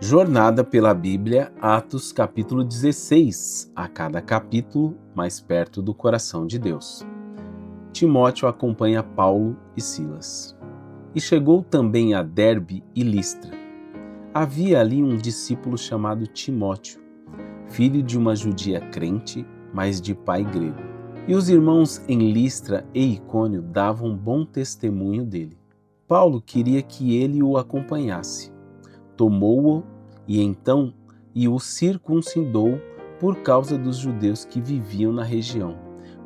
Jornada pela Bíblia, Atos capítulo 16, a cada capítulo mais perto do coração de Deus. Timóteo acompanha Paulo e Silas. E chegou também a Derbe e Listra. Havia ali um discípulo chamado Timóteo, filho de uma judia crente, mas de pai grego. E os irmãos em Listra e Icônio davam bom testemunho dele. Paulo queria que ele o acompanhasse. Tomou-o e o circuncidou por causa dos judeus que viviam na região,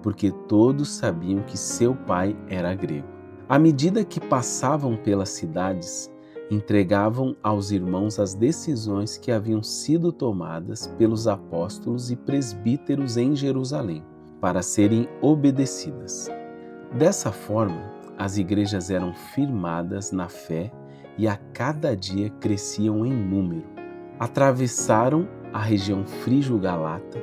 porque todos sabiam que seu pai era grego. À medida que passavam pelas cidades, entregavam aos irmãos as decisões que haviam sido tomadas pelos apóstolos e presbíteros em Jerusalém, para serem obedecidas. Dessa forma, as igrejas eram firmadas na fé e a cada dia cresciam em número. Atravessaram a região frígio-galata,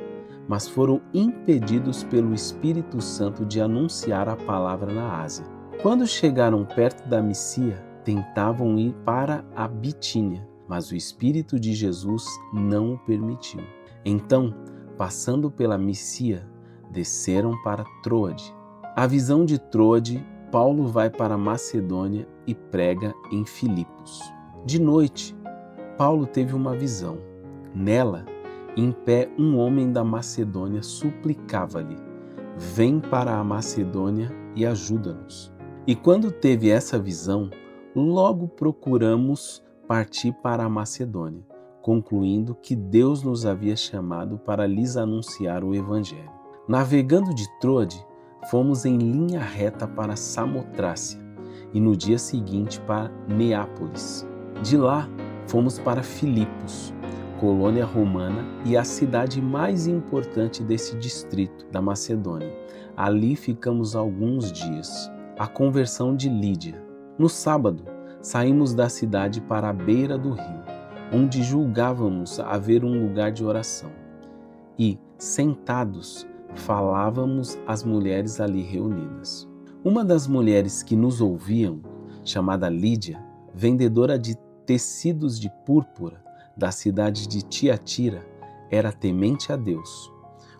mas foram impedidos pelo Espírito Santo de anunciar a palavra na Ásia. Quando chegaram perto da Mísia, tentavam ir para a Bitínia, mas o Espírito de Jesus não o permitiu. Então, passando pela Mísia, desceram para Troade. A visão de Troade, Paulo vai para Macedônia e prega em Filipos. De noite, Paulo teve uma visão. Nela, em pé, um homem da Macedônia suplicava-lhe: "Vem para a Macedônia e ajuda-nos." E quando teve essa visão, logo procuramos partir para a Macedônia, concluindo que Deus nos havia chamado para lhes anunciar o Evangelho. Navegando de Troade, fomos em linha reta para Samotrácia e no dia seguinte para Neápolis. De lá, fomos para Filipos, colônia romana e a cidade mais importante desse distrito da Macedônia. Ali ficamos alguns dias. A conversão de Lídia. No sábado, saímos da cidade para a beira do rio, onde julgávamos haver um lugar de oração. E, sentados, falávamos às mulheres ali reunidas. Uma das mulheres que nos ouviam, chamada Lídia, vendedora de tecidos de púrpura da cidade de Tiatira, era temente a Deus.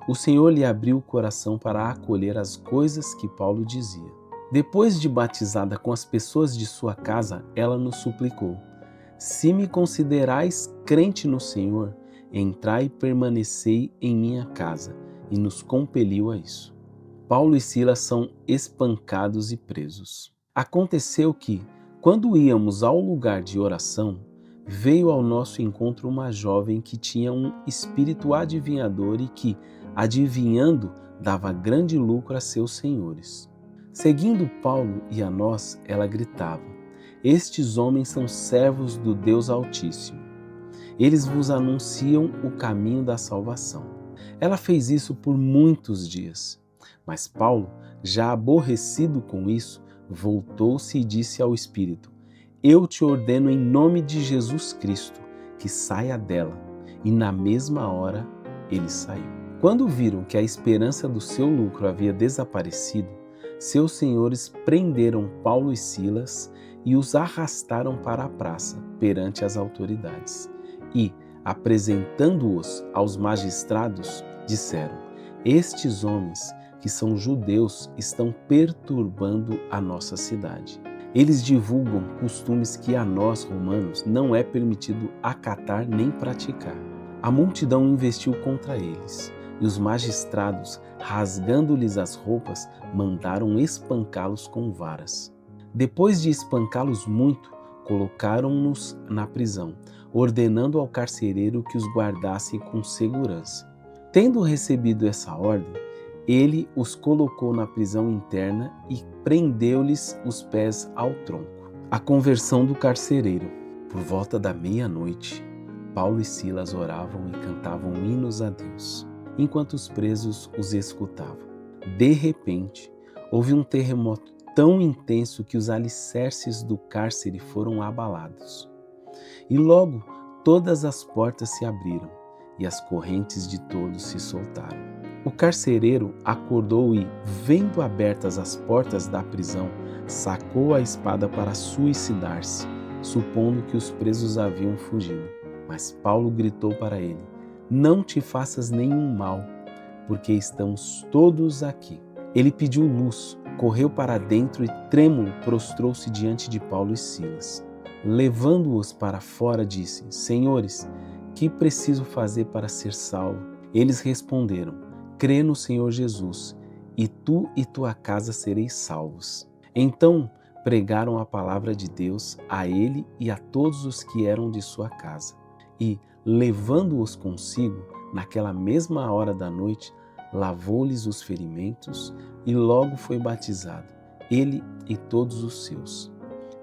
O Senhor lhe abriu o coração para acolher as coisas que Paulo dizia. Depois de batizada com as pessoas de sua casa, ela nos suplicou: "Se me considerais crente no Senhor, entrai e permanecei em minha casa." E nos compeliu a isso. Paulo e Silas são espancados e presos. Aconteceu que, quando íamos ao lugar de oração, veio ao nosso encontro uma jovem que tinha um espírito adivinhador e que, adivinhando, dava grande lucro a seus senhores. Seguindo Paulo e a nós, ela gritava: "Estes homens são servos do Deus Altíssimo. Eles vos anunciam o caminho da salvação." Ela fez isso por muitos dias, mas Paulo, já aborrecido com isso, voltou-se e disse ao Espírito: "Eu te ordeno em nome de Jesus Cristo que saia dela." E na mesma hora ele saiu. Quando viram que a esperança do seu lucro havia desaparecido, seus senhores prenderam Paulo e Silas e os arrastaram para a praça perante as autoridades. E, apresentando-os aos magistrados, disseram: "Estes homens, que são judeus, estão perturbando a nossa cidade. Eles divulgam costumes que a nós, romanos, não é permitido acatar nem praticar." A multidão investiu contra eles, e os magistrados, rasgando-lhes as roupas, mandaram espancá-los com varas. Depois de espancá-los muito, colocaram-nos na prisão, ordenando ao carcereiro que os guardasse com segurança. Tendo recebido essa ordem, ele os colocou na prisão interna e prendeu-lhes os pés ao tronco. A conversão do carcereiro. Por volta da meia-noite, Paulo e Silas oravam e cantavam hinos a Deus, enquanto os presos os escutavam. De repente, houve um terremoto tão intenso que os alicerces do cárcere foram abalados. E logo todas as portas se abriram e as correntes de todos se soltaram. O carcereiro acordou e, vendo abertas as portas da prisão, sacou a espada para suicidar-se, supondo que os presos haviam fugido. Mas Paulo gritou para ele: não te faças nenhum mal, porque estamos todos aqui. Ele pediu luz, correu para dentro e, trêmulo, prostrou-se diante de Paulo e Silas. Levando-os para fora, disse: Senhores, que preciso fazer para ser salvo? Eles responderam: crê no Senhor Jesus, e tu e tua casa sereis salvos. Então pregaram a palavra de Deus a ele e a todos os que eram de sua casa. E, levando-os consigo, naquela mesma hora da noite, lavou-lhes os ferimentos e logo foi batizado, ele e todos os seus.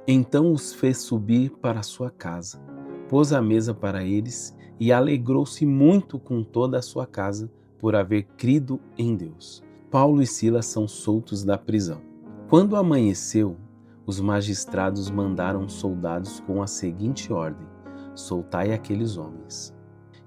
Então os fez subir para sua casa, pôs a mesa para eles e alegrou-se muito com toda a sua casa por haver crido em Deus. Paulo e Silas são soltos da prisão. Quando amanheceu, os magistrados mandaram soldados com a seguinte ordem: soltai aqueles homens.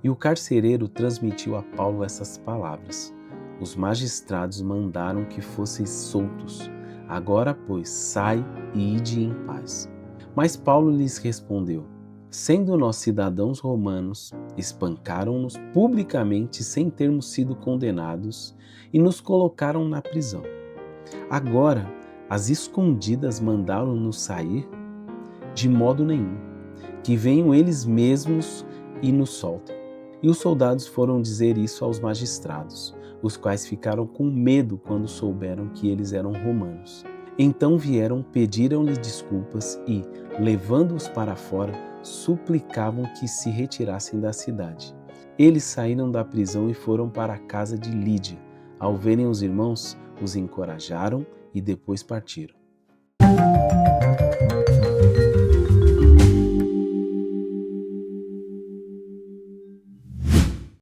E o carcereiro transmitiu a Paulo essas palavras: os magistrados mandaram que fosseis soltos. Agora, pois, sai e ide em paz. Mas Paulo lhes respondeu: sendo nós cidadãos romanos, espancaram-nos publicamente sem termos sido condenados e nos colocaram na prisão. Agora, às escondidas mandaram-nos sair? De modo nenhum. Que venham eles mesmos e nos soltem. E os soldados foram dizer isso aos magistrados, os quais ficaram com medo quando souberam que eles eram romanos. Então vieram, pediram-lhe desculpas e, levando-os para fora, suplicavam que se retirassem da cidade. Eles saíram da prisão e foram para a casa de Lídia. Ao verem os irmãos, os encorajaram e depois partiram.